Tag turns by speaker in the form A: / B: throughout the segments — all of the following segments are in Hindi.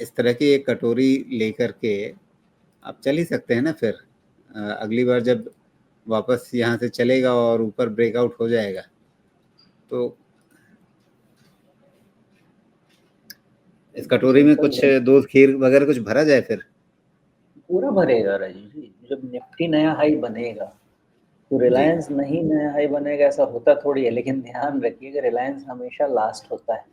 A: इस तरह की एक कटोरी लेकर के आप चल ही सकते हैं ना फिर। अगली बार जब वापस यहाँ से चलेगा और ऊपर ब्रेकआउट हो जाएगा तो इस कटोरी में कुछ दूध खीर वगैरह कुछ भरा जाए फिर।
B: पूरा भरेगा राजू जी। जब निफ्टी नया हाई बनेगा तो
A: जी
B: रिलायंस नहीं नया हाई बनेगा, ऐसा होता थोड़ी है। लेकिन ध्यान रखिए कि रिलायंस हमेशा लास्ट होता है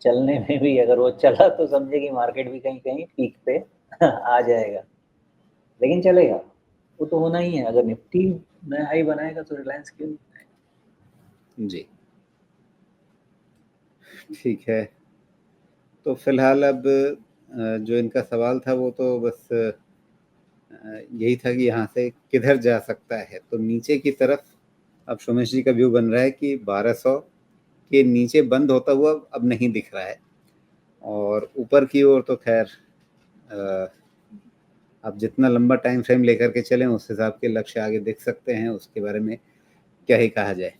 B: चलने में भी। अगर वो चला तो समझे कि मार्केट भी कहीं कहीं पीक पे आ जाएगा, लेकिन चलेगा। वो तो होना ही है। अगर निफ्टी नया हाई बनाएगा तो रिलायंस क्यों नहीं बनाएगा।
A: जी ठीक है। तो फिलहाल अब जो इनका सवाल था वो तो बस यही था कि यहाँ से किधर जा सकता है। तो नीचे की तरफ अब सोमेश जी का व्यू बन रहा है कि 1200 के नीचे बंद होता हुआ अब नहीं दिख रहा है, और ऊपर की ओर तो खैर आप जितना लंबा टाइम फ्रेम लेकर के चलें उस हिसाब के लक्ष्य आगे दिख सकते हैं। उसके बारे में क्या ही कहा जाए।